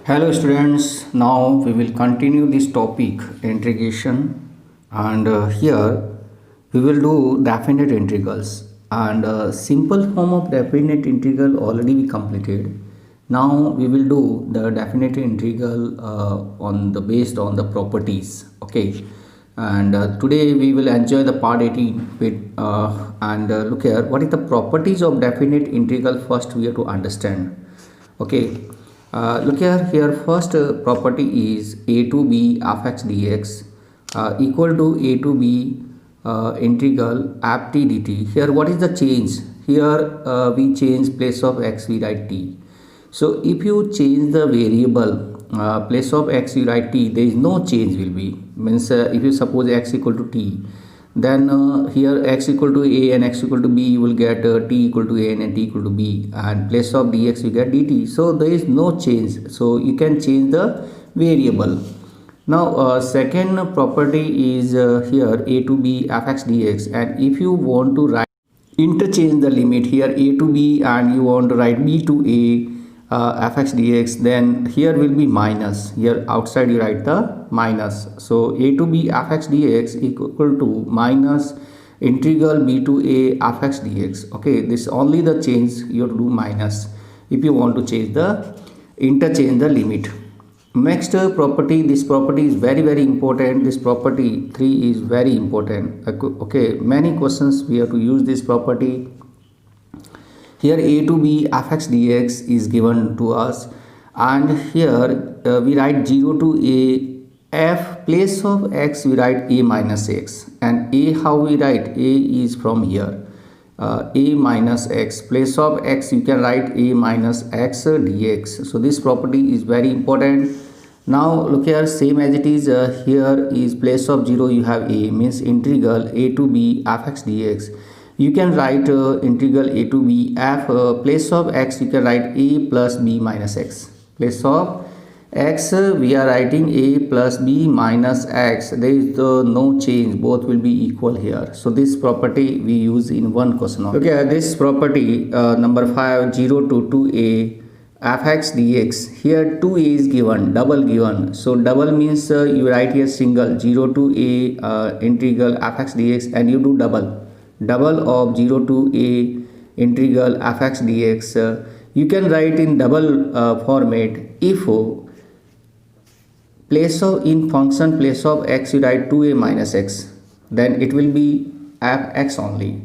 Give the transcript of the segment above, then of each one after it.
Hello students, now we will continue this topic integration and here we will do definite integrals and simple form of definite integral already we completed. Now we will do the definite integral on the based on the properties. Okay, and today we will enjoy the part 18 with and look here what is the properties of definite integral. First we have to understand. Okay, look here first property is a to b of x dx equal to a to b integral f t dt. Here what is the change? Here we change place of x, we write t. So if you change the variable place of x, you write t, there is no change will be. Means if you suppose x equal to t, then here x equal to a and x equal to b, you will get t equal to a and t equal to b, and place of dx you get dt. So there is no change, so you can change the variable. Now second property is here a to b f x dx, and if you want to write interchange the limit here a to b and you want to write b to a fx dx, then here will be minus, here outside you write the minus. So a to b fx dx equal to minus integral b to a fx dx. Okay, this only the change you have to do minus if you want to change the interchange the limit. Next property, this property is very important. This property 3 is very important. Okay, many questions we have to use this property. Here a to b fx dx is given to us, and here we write 0 to a f, place of x we write a minus x, and a how we write, a is from here a minus x, place of x you can write a minus x dx. So this property is very important. Now look here, same as it is, here is place of 0 you have a, means integral a to b fx dx. You can write integral a to b f, place of x you can write a plus b minus x, place of x we are writing a plus b minus x. There is no change, both will be equal here. So this property we use in one question only. Okay, this property number 5, 0 to 2a fx dx. Here 2a is given, double given. So double means you write here single 0 to a integral fx dx, and you do double of 0 to a integral fx dx. You can write in double format. If place of in function place of x you write 2a minus x, then it will be fx only.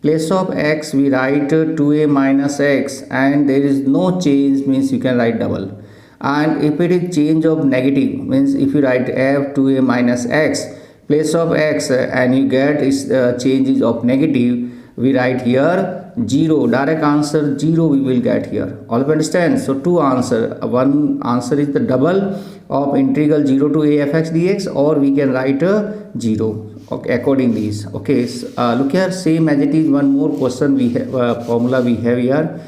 Place of x we write 2a minus x, and there is no change, means you can write double. And if it is change of negative, means if you write f 2a minus x, place of x and you get is changes of negative, we write here 0, direct answer 0 we will get here. All of understand? So two answer, one answer is the double of integral 0 to a fx dx, or we can write 0. Okay, according these. Okay, so, look here, same as it is, one more question we have, formula we have here,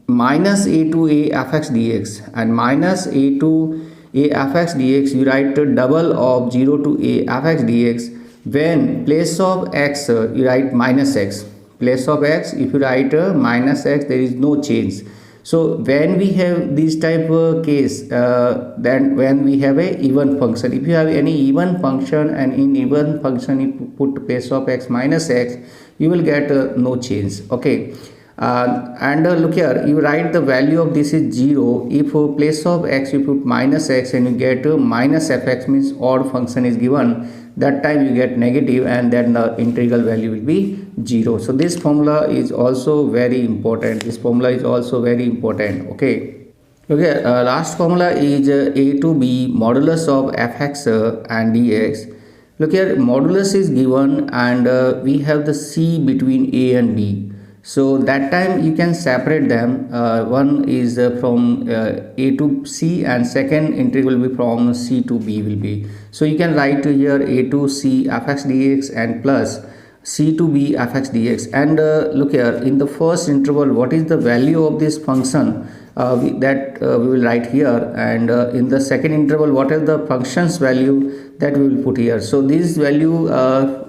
minus a to a fx dx, and minus a to a fx dx you write double of 0 to a fx dx. When place of x you write minus x, place of x if you write minus x, there is no change. So when we have this type of case, then when we have a even function, if you have any even function and in even function you put place of x minus x, you will get no change. Okay, and look here, you write the value of this is 0. If place of x you put minus x and you get minus fx, means odd function is given, that time you get negative, and then the integral value will be 0. So this formula is also very important. This formula is also very important. Okay, last formula is a to b modulus of fx and dx. Look here, modulus is given, and we have the c between a and b. So that time you can separate them. One is from a to c, and second integral will be from c to b will be. So you can write here a to c fx dx and plus c to b fx dx. And look here, in the first interval what is the value of this function, we will write here, and in the second interval what is the function's value, that we will put here. So this value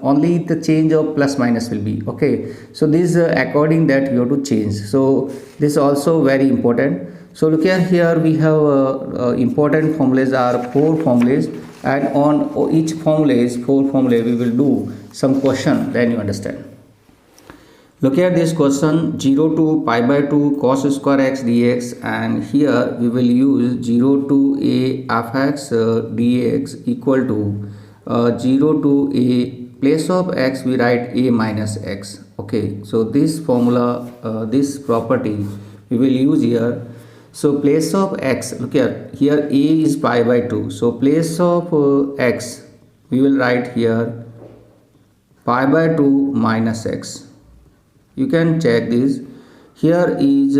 only the change of plus minus will be. Okay, so this according that you have to change. So this is also very important. So look here we have important formulas are four formulas, and on each formulas, four formula, we will do some question, then you understand. Look at this question, 0 to pi by 2 cos square x dx, and here we will use 0 to a f x dx equal to 0 to a place of x we write a minus x. Okay, so this formula, this property we will use here. So place of x, look here a is pi by 2, so place of x we will write here pi by 2 minus x. You can check this. Here is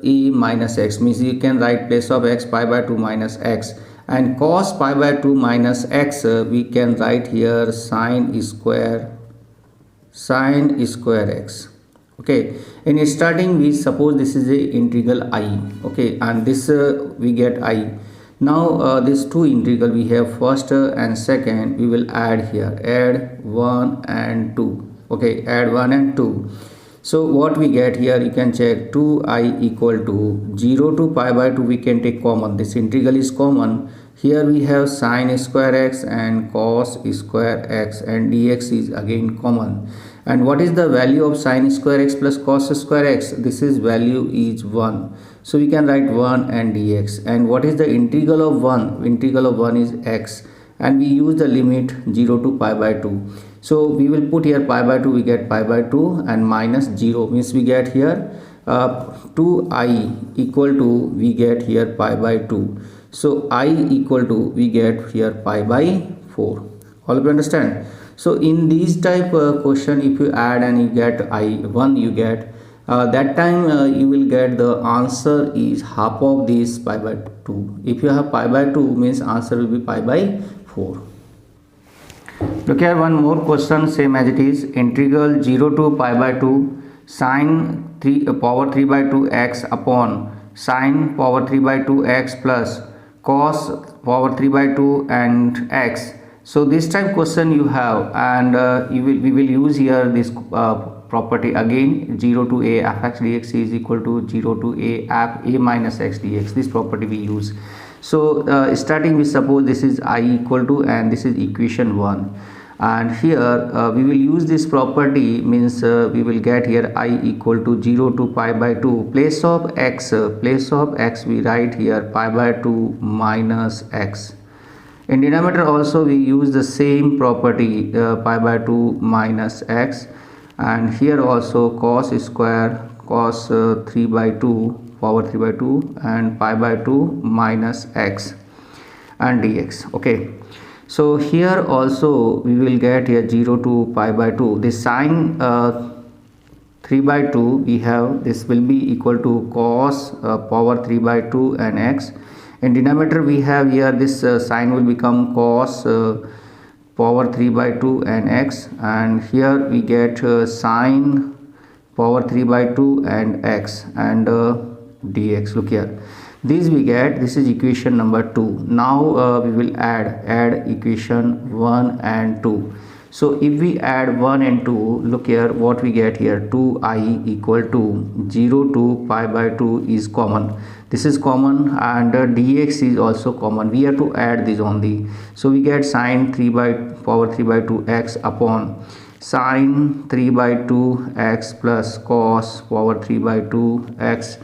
e minus x, means you can write place of x pi by 2 minus x, and cos pi by 2 minus x we can write here sine square x. Okay, in starting we suppose this is a integral I. Okay, and this we get I. Now this two integral we have first and second, we will add here, add 1 and 2. Okay, add 1 and 2. So what we get here, you can check 2i equal to 0 to pi by 2, we can take common, this integral is common. Here we have sine square x and cos square x, and dx is again common. And what is the value of sine square x plus cos square x? This is value is 1. So we can write 1 and dx. And what is the integral of 1? Integral of 1 is x, and we use the limit 0 to pi by 2. So we will put here pi by 2, we get pi by 2, and minus 0 means we get here 2i equal to, we get here pi by 2. So I equal to, we get here pi by 4. All of you understand? So in these type question, if you add and you get I1, you get that time you will get the answer is half of this pi by 2. If you have pi by 2 means answer will be pi by 4. Look here, one more question, same as it is, integral 0 to pi by 2 sine 3 power 3 by 2 x upon sine power 3 by 2 x plus cos power 3 by 2 and x. So this type question you have, and we will use here this property again, 0 to a f x dx is equal to 0 to a f a minus x dx. This property we use. So starting we suppose this is I equal to, and this is equation 1, and here we will use this property, means we will get here I equal to 0 to pi by 2, place of x we write here pi by 2 minus x. In denominator also we use the same property, pi by 2 minus x, and here also cos square cos 3 by 2 power 3 by 2 and pi by 2 minus x and dx. Okay, so here also we will get here 0 to pi by 2, this sine 3 by 2 we have, this will be equal to cos power 3 by 2 and x. In denominator we have here this sine will become cos power 3 by 2 and x, and here we get sine power 3 by 2 and x and dx. Look here, this we get, this is equation number 2. Now we will add equation 1 and 2. So if we add 1 and 2, look here what we get here, 2i equal to 0 to pi by 2 is common, this is common, and dx is also common, we have to add this only. So we get sine 3 by power 3 by 2 x upon sine 3 by 2 x plus cos power 3 by 2 x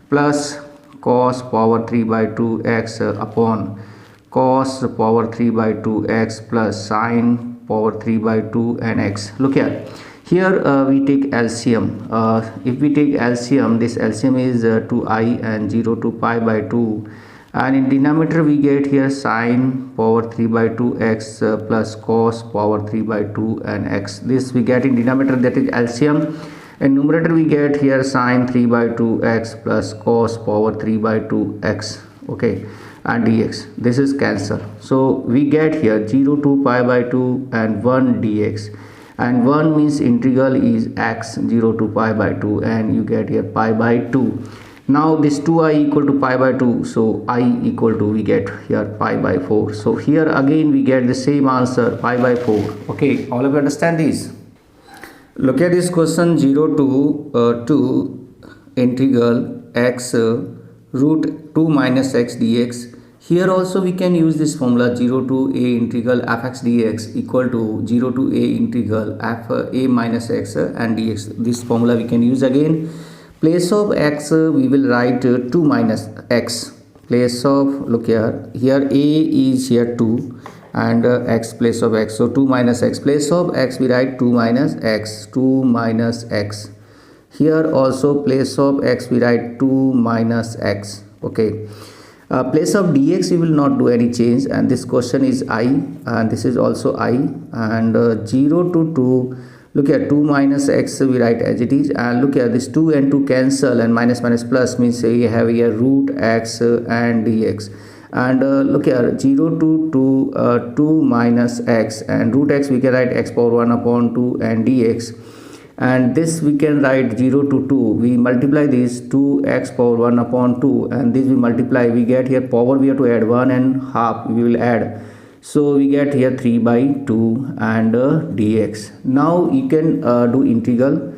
plus cos power 3 by 2 x upon cos power 3 by 2 x plus sine power 3 by 2 and x. Look here, we take LCM. If we take LCM, this LCM is 2i and 0 to pi by 2, and in denominator we get here sine power 3 by 2 x plus cos power 3 by 2 and x. This we get in denominator, that is LCM. In numerator we get here sine 3 by 2 x plus cos power 3 by 2 x. Okay, and dx, this is cancel. So we get here 0 to pi by 2 and 1 dx, and 1 means integral is x 0 to pi by 2, and you get here pi by 2. Now this 2i equal to pi by 2, so I equal to, we get here pi by 4. So here again we get the same answer, pi by 4. Okay, all of you understand this? Look at this question, 0 to 2 integral x root 2 minus x dx. Here also we can use this formula 0 to a integral fx dx equal to 0 to a integral f a minus x and dx. This formula we can use again. Place of x we will write 2 minus x. Place of, look here a is here 2 and x place of x, so 2 minus x. Place of x we write 2 minus x, 2 minus x. Here also place of x we write 2 minus x. Okay, place of dx we will not do any change, and this question is I and this is also I, and 0 to 2, look here 2 minus x we write as it is, and look here this 2 and 2 cancel and minus minus plus means we have here root x and dx. And look here 0 to 2, 2 minus x, and root x we can write x power 1 upon 2 and dx. And this we can write 0 to 2, we multiply this 2x power 1 upon 2, and this we multiply, we get here power we have to add 1 and half we will add, so we get here 3 by 2 and dx. Now you can do integral.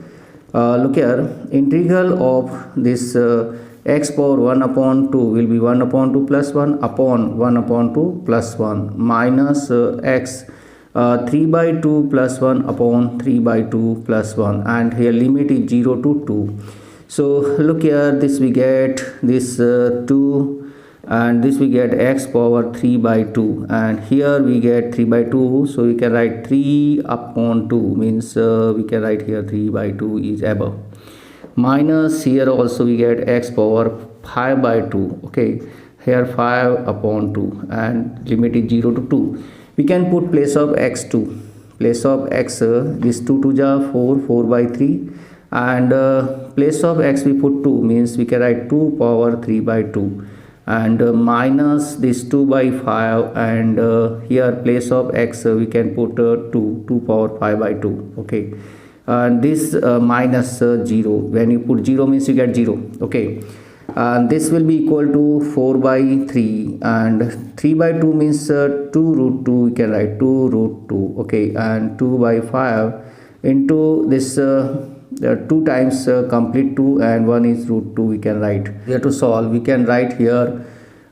Look here, integral of this x power 1 upon 2 will be 1 upon 2 plus 1 upon 1 upon 2 plus 1 minus x 3 by 2 plus 1 upon 3 by 2 plus 1, and here limit is 0 to 2. So look here, this we get this 2, and this we get x power 3 by 2, and here we get 3 by 2, so we can write 3 upon 2 means we can write here 3 by 2 is above, minus here also we get x power 5 by 2. Okay, here 5 upon 2 and limit is 0 to 2. We can put place of x 2, place of x this 2 to the 4, 4 by 3, and place of x we put 2 means we can write 2 power 3 by 2, and minus this 2 by 5, and here place of x we can put 2 power 5 by 2. Okay, and this minus 0, when you put 0 means you get 0. Okay, and this will be equal to 4 by 3, and 3 by 2 means 2 root 2, we can write 2 root 2. Okay, and 2 by 5 into this 2 times complete 2 and 1 is root 2, we can write. Here to solve we can write here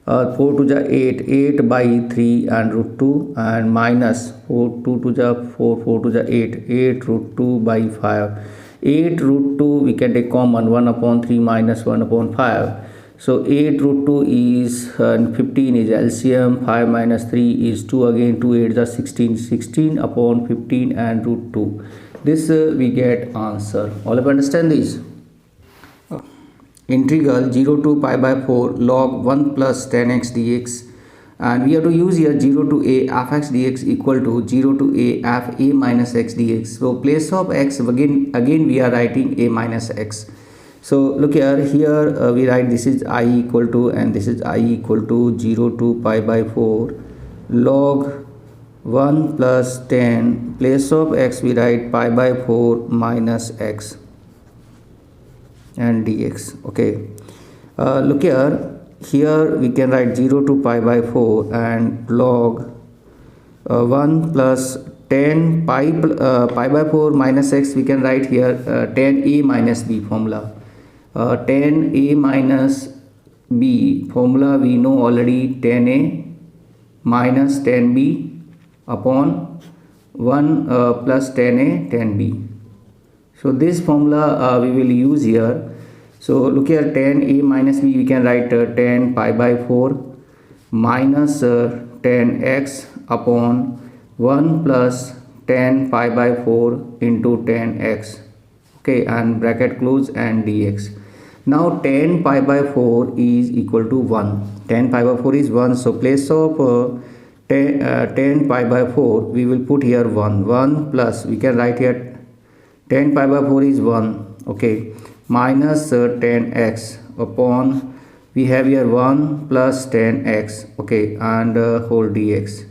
4 to the 8, 8 by 3 and root 2, and minus 4 2 to the 4, 4 to the 8, 8 root 2 by 5, 8 root 2 we can take common, 1 upon 3 minus 1 upon 5, so 8 root 2 is 15 is LCM, 5 minus 3 is 2, again 2 8 is 16, 16 upon 15 and root 2. This we get answer. All of you understand this? Integral 0 to pi by 4 log 1 plus 10x dx, and we have to use here 0 to a f x dx equal to 0 to a f a minus x dx. So place of x again we are writing a minus x. So look here, we write this is I equal to, and this is I equal to 0 to pi by 4 log 1 plus 10, place of x we write pi by 4 minus x and dx. Okay, look here we can write 0 to pi by 4 and log 1 plus 10 pi by 4 minus x, we can write here 10a minus b formula. 10a minus b formula we know already, 10a minus 10b upon 1 plus 10a 10b. So this formula we will use here. So look here, 10a minus b we can write 10 pi by 4 minus 10x upon 1 plus 10 pi by 4 into 10x. Okay, and bracket close and dx. Now 10 pi by 4 is equal to 1. 10 pi by 4 is 1. So place of 10 pi by 4 we will put here 1 plus, we can write here 10 pi by 4 is 1. Okay, minus 10x upon, we have here 1 plus 10x. Okay, and whole dx.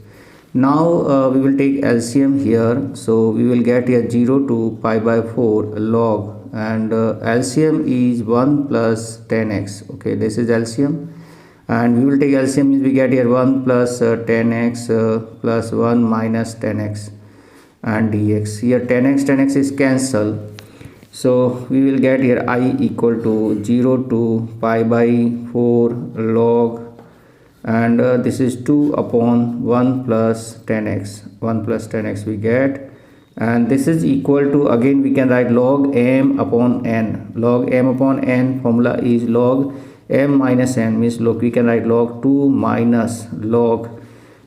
Now we will take LCM here, so we will get here 0 to pi by 4 log, and LCM is 1 plus 10x. Okay, this is LCM, and we will take LCM means we get here 1 plus 10x plus 1 minus 10x and dx. Here 10x is cancel, So we will get here I equal to 0 to pi by 4 log, and this is 2 upon 1 plus 10x, 1 plus 10x we get, and this is equal to, again we can write log m upon n. Log m upon n formula is log m minus n, means log, we can write log 2 minus log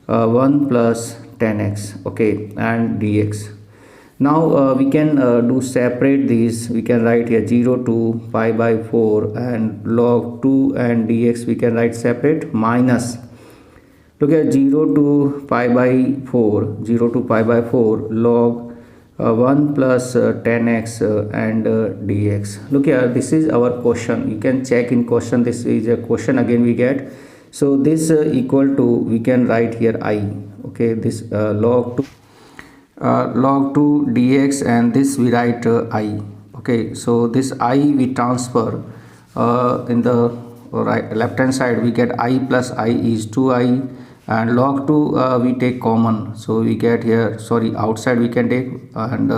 1 plus 10x, okay, and dx. Now we can do separate these. We can write here 0 to pi by 4 and log 2 and dx we can write separate, minus, look at 0 to pi by 4, 0 to pi by 4 log 1 plus 10x and dx. Look here, this is our question. You can check in question, this is a question again we get. So this equal to, we can write here I, okay, this log 2 dx, and this we write I, okay. So this I we transfer in the right left hand side, we get I plus I is 2I, and log 2 we take common, so we get here, sorry, outside we can take, and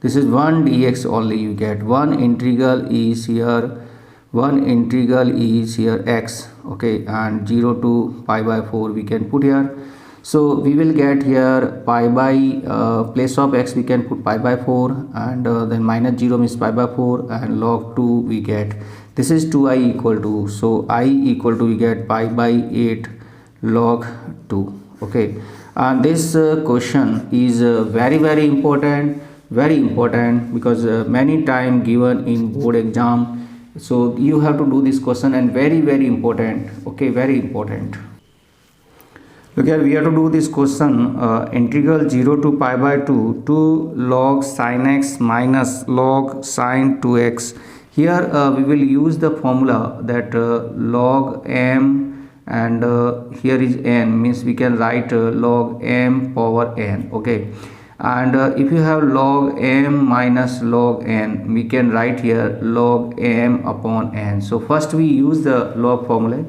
this is 1 dx only. You get 1 integral is here, 1 integral is here x, okay, and 0 to pi by 4 we can put here. So we will get here pi by place of x we can put pi by 4, and then minus 0 means pi by 4, and log 2 we get, this is 2I equal to, so I equal to we get pi by 8 log 2, okay. And this question is very important, very important, because many time given in board exam, so you have to do this question, and very important, okay, very important. Look here, we have to do this question, integral 0 to pi by 2 to log sin x minus log sin 2x. Here we will use the formula that log m, and here is n, means we can write log m power n, okay. And if you have log m minus log n, we can write here log m upon n. So first we use the log formula.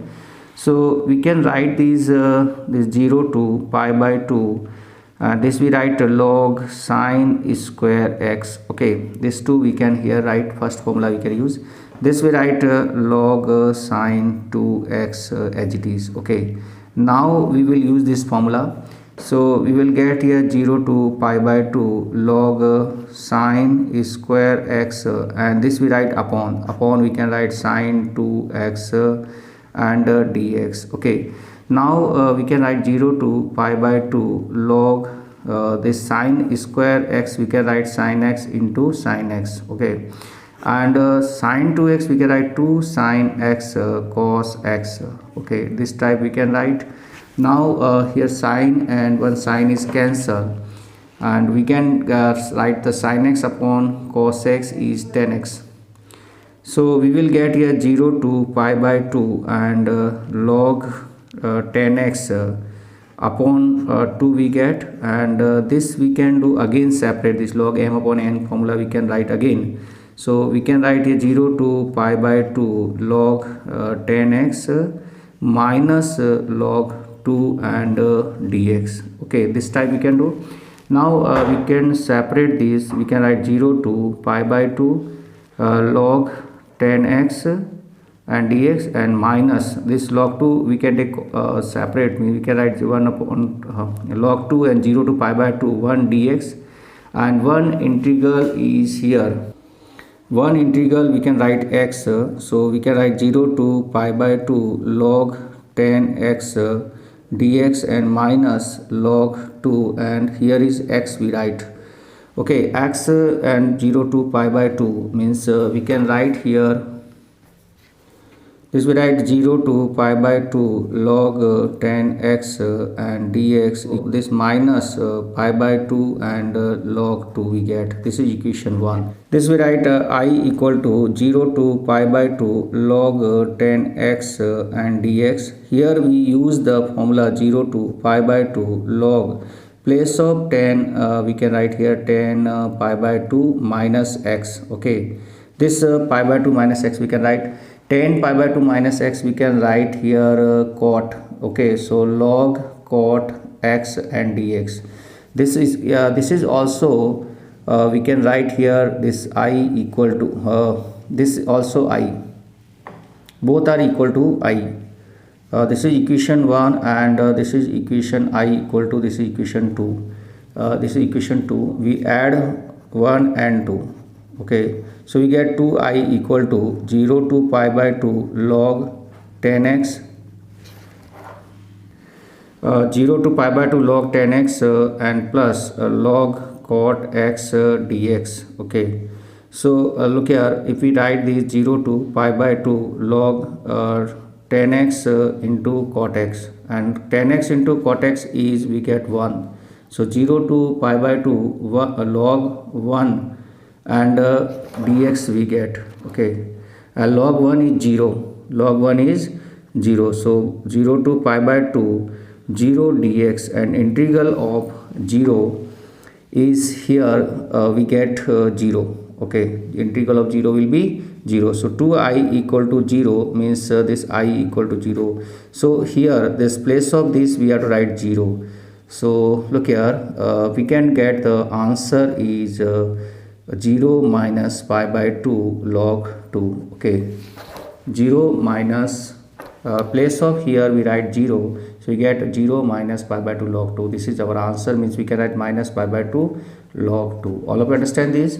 So we can write this 0 to pi by 2, this we write log sine square x, okay. This 2 we can here write, first formula we can use. This we write log sine 2x as it is, okay. Now we will use this formula. So we will get here 0 to pi by 2 log sine square x, and this we write upon we can write sine 2x and dx, okay. Now we can write 0 to pi by 2 log this sine square x, we can write sine x into sine x, okay. And sine 2x we can write 2 sine x cos x, okay. This type we can write. Now here sine and one sine is cancelled, and we can write the sine x upon cos x is 10x. So we will get here 0 to pi by 2 and log 10x upon 2 we get, and this we can do again separate, this log m upon n formula we can write again. So we can write here 0 to pi by 2 log 10x minus log 2 and dx, okay. This type we can do. Now we can separate this, we can write 0 to pi by 2 log 10x and dx, and minus this log 2 we can take separate, we can write 1 upon log 2 and 0 to pi by 2 1 dx, and one integral is here, one integral we can write x, so we can write 0 to pi by 2 log 10x dx and minus log 2, and here is x we write, okay. X and 0 to pi by 2 means we can write here, this we write 0 to pi by 2 log 10x and dx, this minus pi by 2 and log 2 we get, this is equation 1. This we write I equal to 0 to pi by 2 log 10x and dx. Here we use the formula 0 to pi by 2 log, place of 10 we can write here 10 pi by 2 minus x, okay. This pi by 2 minus x we can write 10 pi by 2 minus x, we can write here cot, okay. So log cot x and dx. This is also we can write here this I equal to this also I, both are equal to I. This is equation 1 and this is equation I equal to this is equation 2. This is equation 2. We add 1 and 2. Okay, so we get 2I equal to 0 to pi by 2 log 10x, 0 to pi by 2 log 10x and plus log cot x dx. Okay, so look here, if we write this 0 to pi by 2 log 10x into cot x, and 10x into cot x is we get 1. So 0 to pi by 2 log 1 and dx we get. Okay, log 1 is 0, log 1 is 0, so 0 to pi by 2 0 dx, and integral of 0 is here we get 0. Okay, integral of 0 will be 0. So 2I equal to 0 means this I equal to 0. So here this place of this we have to write 0. So look here, we can get the answer is 0 minus pi by 2 log 2. Okay, 0 minus place of here we write 0, so we get 0 minus pi by 2 log 2. This is our answer, means we can write minus pi by 2 log 2. All of you understand this?